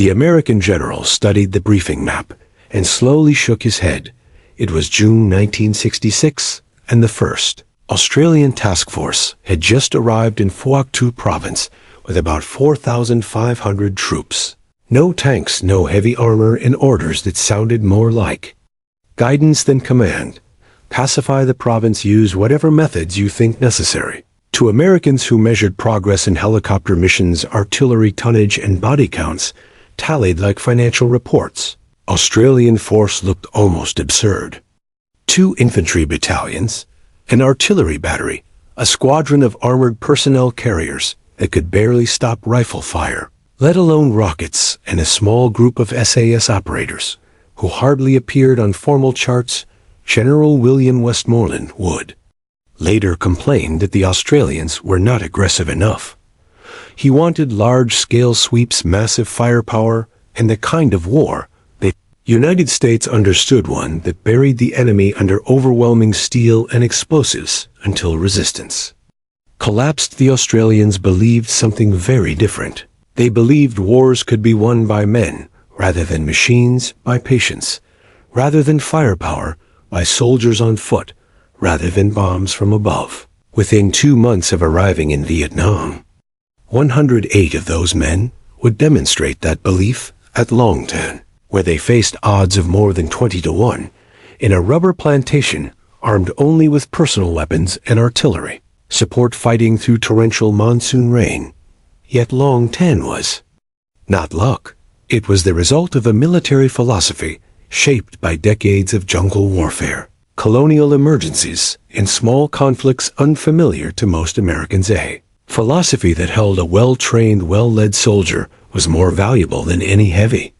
The American general studied the briefing map and slowly shook his head. It was June 1966, and the first Australian task force had just arrived in Phuoc Thu province with about 4,500 troops. No tanks, no heavy armor, and orders that sounded more like guidance than command. Pacify the province, use whatever methods you think necessary. To Americans who measured progress in helicopter missions, artillery tonnage and body counts tallied like financial reports. Australian force looked almost absurd. 2 infantry battalions, an artillery battery, a squadron of armored personnel carriers that could barely stop rifle fire, let alone rockets, and a small group of SAS operators who hardly appeared on formal charts. General William Westmoreland would later complain that the Australians were not aggressive enough. He wanted large-scale sweeps, massive firepower, and the kind of war the United States understood, one that buried the enemy under overwhelming steel and explosives until resistance collapsed. The Australians believed something very different. They believed wars could be won by men rather than machines, by patience rather than firepower, by soldiers on foot rather than bombs from above. Within 2 months of arriving in Vietnam, 108 of those men would demonstrate that belief at Long Tan, where they faced odds of more than 20 to 1, in a rubber plantation armed only with personal weapons and artillery, support fighting through torrential monsoon rain. Yet Long Tan was not luck. It was the result of a military philosophy shaped by decades of jungle warfare, colonial emergencies, and small conflicts unfamiliar to most Americans. A philosophy that held a well-trained, well-led soldier was more valuable than any heavy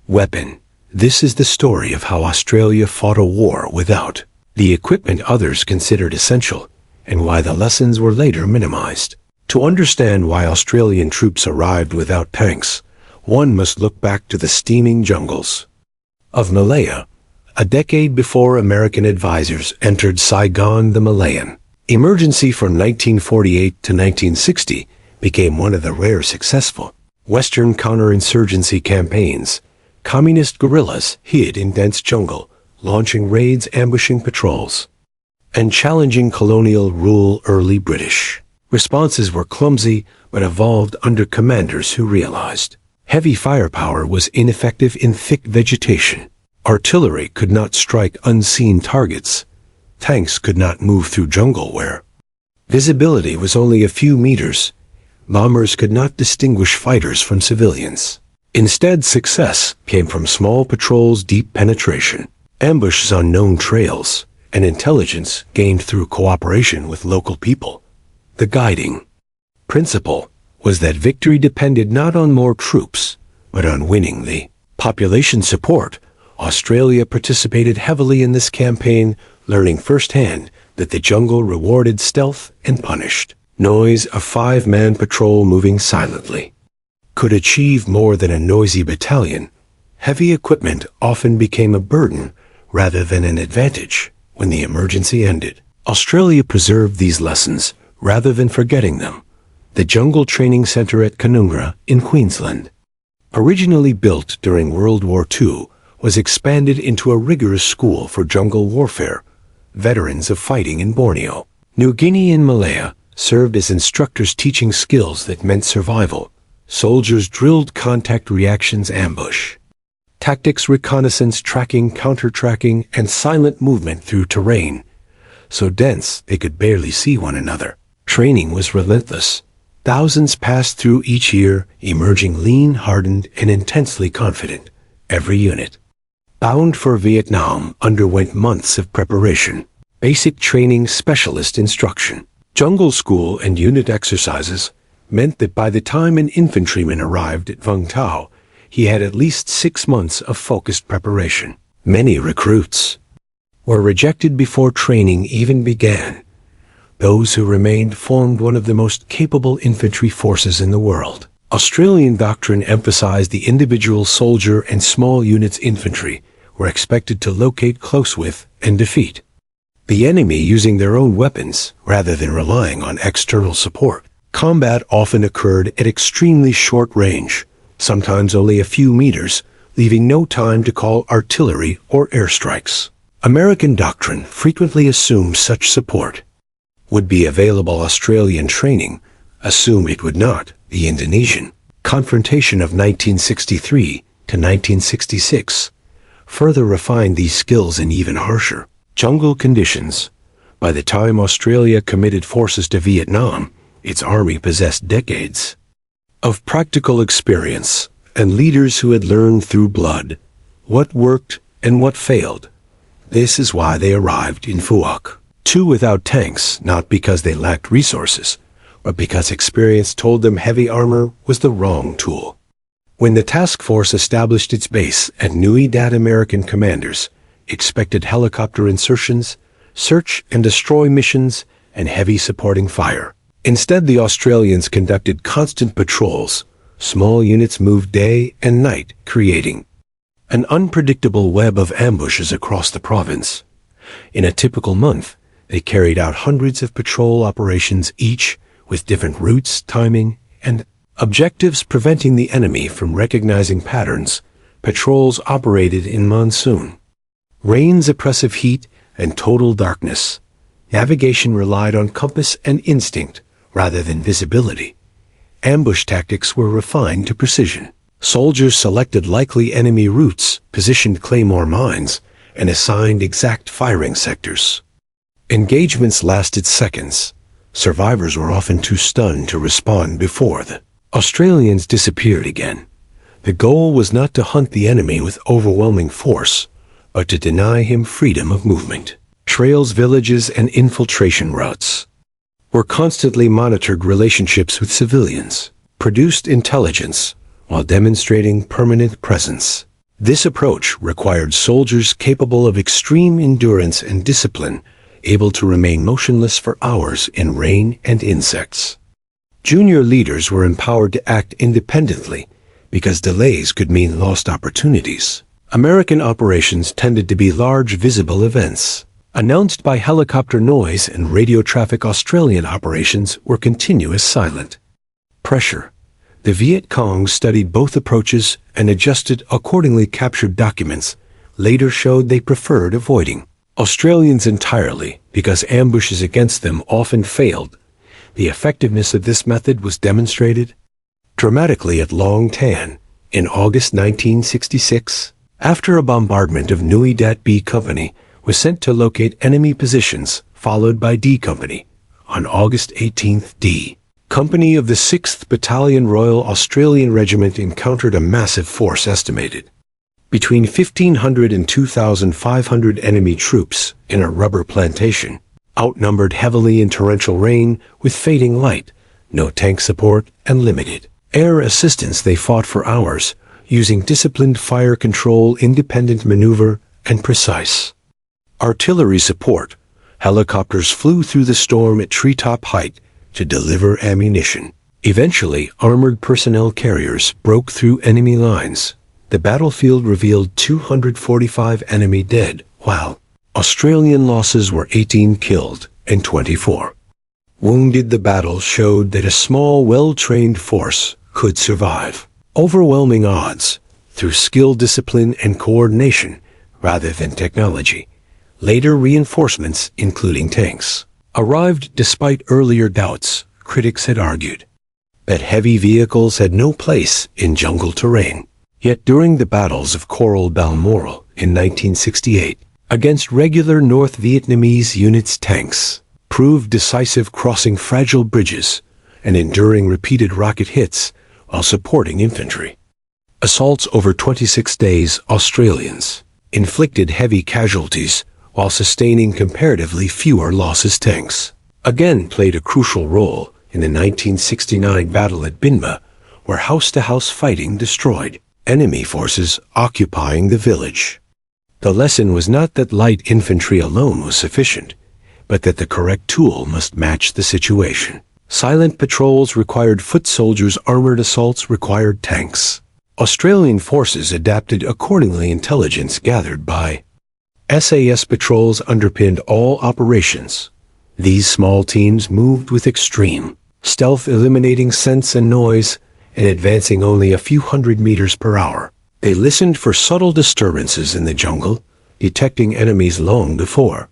weapon. This is the story of how Australia fought a war without the equipment others considered essential, and why the lessons were later minimized. To understand why Australian troops arrived without tanks, one must look back to the steaming jungles of Malaya, a decade before American advisors entered Saigon. The Malayan emergency from 1948 to 1960 became one of the rare successful Western counterinsurgency campaigns. Communist guerrillas hid in dense jungle, launching raids, ambushing patrols, and challenging colonial rule. Early British responses were clumsy but evolved under commanders who realized heavy firepower was ineffective in thick vegetation. Artillery could not strike unseen targets. Tanks could not move through jungle where visibility was only a few meters. Bombers could not distinguish fighters from civilians. Instead, success came from small patrols, deep penetration, ambushes on known trails, and intelligence gained through cooperation with local people. The guiding principle was that victory depended not on more troops, but on winning the population support. Australia participated heavily in this campaign, learning firsthand that the jungle rewarded stealth and punished noise. A 5-man patrol moving silently could achieve more than a noisy battalion. Heavy equipment often became a burden rather than an advantage when the emergency ended. Australia preserved these lessons rather than forgetting them. The Jungle Training Center at Canungra in Queensland, originally built during World War II, was expanded into a rigorous school for jungle warfare. Veterans of fighting in Borneo, New Guinea, and Malaya served as instructors, teaching skills that meant survival. Soldiers drilled contact reactions, ambush tactics, reconnaissance, tracking, counter-tracking, and silent movement through terrain so dense they could barely see one another. Training was relentless. Thousands passed through each year, emerging lean, hardened, and intensely confident. Every unit bound for Vietnam underwent months of preparation, basic training, specialist instruction. Jungle school and unit exercises meant that by the time an infantryman arrived at Vung Tau, he had at least 6 months of focused preparation. Many recruits were rejected before training even began. Those who remained formed one of the most capable infantry forces in the world. Australian doctrine emphasized the individual soldier, and small units infantry were expected to locate close with and defeat the enemy using their own weapons rather than relying on external support. Combat often occurred at extremely short range, sometimes only a few meters, leaving no time to call artillery or airstrikes. American doctrine frequently assumed such support would be available. Australian training assumed it would not. The Indonesian confrontation of 1963 to 1966 further refined these skills in even harsher jungle conditions. By the time Australia committed forces to Vietnam, its army possessed decades of practical experience and leaders who had learned through blood what worked and what failed. This is why they arrived in Phuoc, too, without tanks, not because they lacked resources, but because experience told them heavy armor was the wrong tool. When the task force established its base at Nui Dat, American commanders expected helicopter insertions, search and destroy missions, and heavy supporting fire. Instead, the Australians conducted constant patrols. Small units moved day and night, creating an unpredictable web of ambushes across the province. In a typical month, they carried out hundreds of patrol operations, each with different routes, timing, and objectives, preventing the enemy from recognizing patterns. Patrols operated in monsoon, rain's oppressive heat, and total darkness. Navigation relied on compass and instinct rather than visibility. Ambush tactics were refined to precision. Soldiers selected likely enemy routes, positioned claymore mines, and assigned exact firing sectors. Engagements lasted seconds. Survivors were often too stunned to respond before the Australians disappeared again. The goal was not to hunt the enemy with overwhelming force, but to deny him freedom of movement. Trails, villages, and infiltration routes were constantly monitored. Relationships with civilians produced intelligence while demonstrating permanent presence. This approach required soldiers capable of extreme endurance and discipline, able to remain motionless for hours in rain and insects. Junior leaders were empowered to act independently because delays could mean lost opportunities. American operations tended to be large, visible events, announced by helicopter noise and radio traffic. Australian operations were continuous, silent pressure. The Viet Cong studied both approaches and adjusted accordingly. Captured documents later showed they preferred avoiding Australians entirely because ambushes against them often failed. The effectiveness of this method was demonstrated dramatically at Long Tan in August 1966, after a bombardment of Nui Dat. B Company was sent to locate enemy positions, followed by D Company. On August 18th, D Company of the 6th Battalion Royal Australian Regiment encountered a massive force estimated between 1,500 and 2,500 enemy troops in a rubber plantation, outnumbered heavily in torrential rain with fading light, no tank support, and limited air assistance. They fought for hours, using disciplined fire control, independent maneuver, and precise artillery support. Helicopters flew through the storm at treetop height to deliver ammunition. Eventually, armored personnel carriers broke through enemy lines. The battlefield revealed 245 enemy dead, while Australian losses were 18 killed and 24 wounded. The battle showed that a small, well-trained force could survive overwhelming odds through skill, discipline, and coordination rather than technology. Later reinforcements, including tanks, arrived despite earlier doubts. Critics had argued that heavy vehicles had no place in jungle terrain. Yet during the battles of Coral Balmoral in 1968, against regular North Vietnamese units, tanks proved decisive, crossing fragile bridges and enduring repeated rocket hits while supporting infantry. Assaults over 26 days, Australians inflicted heavy casualties while sustaining comparatively fewer losses. Tanks again played a crucial role in the 1969 battle at Binma, where house-to-house fighting destroyed enemy forces occupying the village. The lesson was not that light infantry alone was sufficient, but that the correct tool must match the situation. Silent patrols required foot soldiers, armored assaults required tanks. Australian forces adapted accordingly. Intelligence gathered by SAS patrols underpinned all operations. These small teams moved with extreme stealth, eliminating scents and noise and advancing only a few hundred meters per hour. They listened for subtle disturbances in the jungle, detecting enemies long before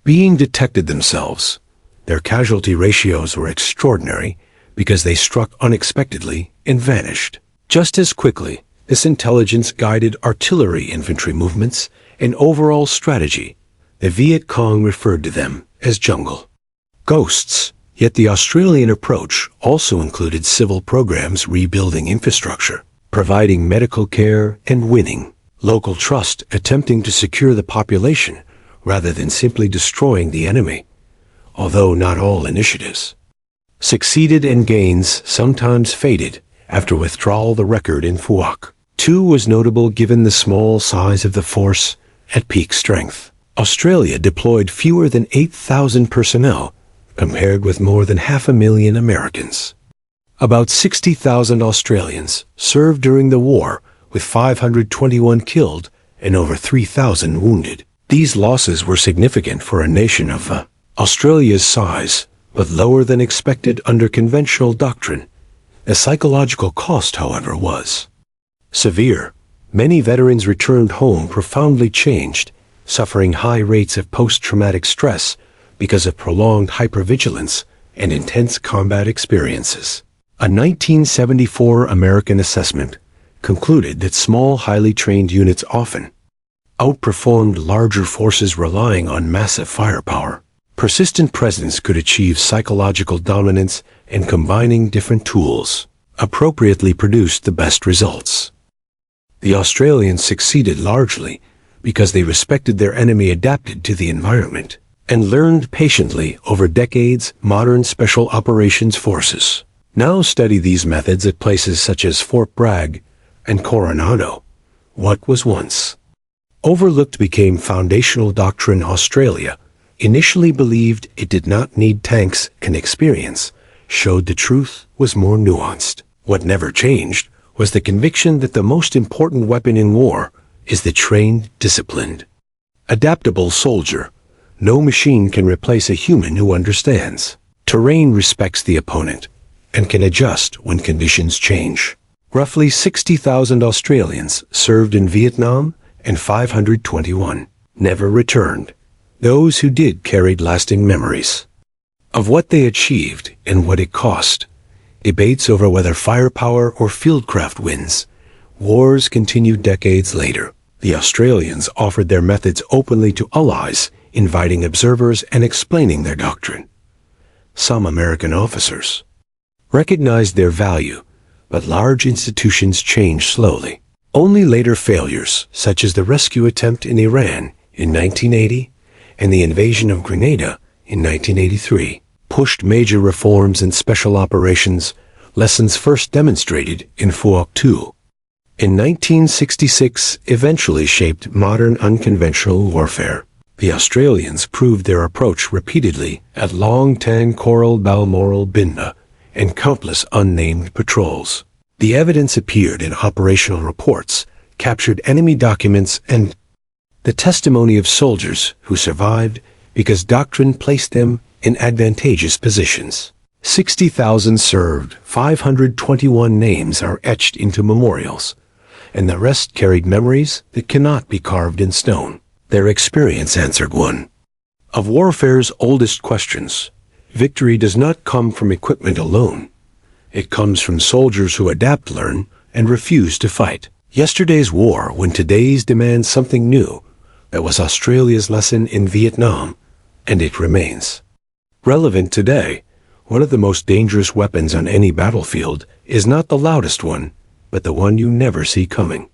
being detected themselves. Their casualty ratios were extraordinary because they struck unexpectedly and vanished. Just as quickly, this intelligence guided artillery infantry movements and overall strategy. The Viet Cong referred to them as jungle ghosts. Yet the Australian approach also included civil programs rebuilding infrastructure, providing medical care, and winning local trust, attempting to secure the population rather than simply destroying the enemy. Although not all initiatives succeeded and gains sometimes faded after withdrawal, the record in Phuoc 2 was notable given the small size of the force at peak strength. Australia deployed fewer than 8,000 personnel compared with more than 500,000 Americans. About 60,000 Australians served during the war, with 521 killed and over 3,000 wounded. These losses were significant for a nation of Australia's size, but lower than expected under conventional doctrine. The psychological cost, however, was severe. Many veterans returned home profoundly changed, suffering high rates of post-traumatic stress because of prolonged hypervigilance and intense combat experiences. A 1974 American assessment concluded that small, highly trained units often outperformed larger forces relying on massive firepower. Persistent presence could achieve psychological dominance, and combining different tools appropriately produced the best results. The Australians succeeded largely because they respected their enemy, adapted to the environment, and learned patiently over decades. Modern special operations forces now study these methods at places such as Fort Bragg and Coronado. What was once overlooked became foundational doctrine. Australia initially believed it did not need tanks, and experience showed the truth was more nuanced. What never changed was the conviction that the most important weapon in war is the trained, disciplined, adaptable soldier. No machine can replace a human who understands terrain, respects the opponent, and can adjust when conditions change. Roughly 60,000 Australians served in Vietnam, and 521 never returned. Those who did carried lasting memories of what they achieved and what it cost. Debates over whether firepower or fieldcraft wins. Wars continued decades later. The Australians offered their methods openly to allies, inviting observers and explaining their doctrine. Some American officers recognized their value, but large institutions changed slowly. Only later failures, such as the rescue attempt in Iran in 1980 and the invasion of Grenada in 1983, pushed major reforms in special operations, lessons first demonstrated in Phuoc 2. In 1966, eventually shaped modern unconventional warfare. The Australians proved their approach repeatedly at Long Tan, Coral, Balmoral, Binda, and countless unnamed patrols. The evidence appeared in operational reports, captured enemy documents, and the testimony of soldiers who survived because doctrine placed them in advantageous positions. 60,000 served, 521 names are etched into memorials, and the rest carried memories that cannot be carved in stone. Their experience answered one of warfare's oldest questions. Victory does not come from equipment alone. It comes from soldiers who adapt, learn, and refuse to fight. Yesterday's war when today's demands something new. That was Australia's lesson in Vietnam, and it remains relevant today. One of the most dangerous weapons on any battlefield is not the loudest one, but the one you never see coming.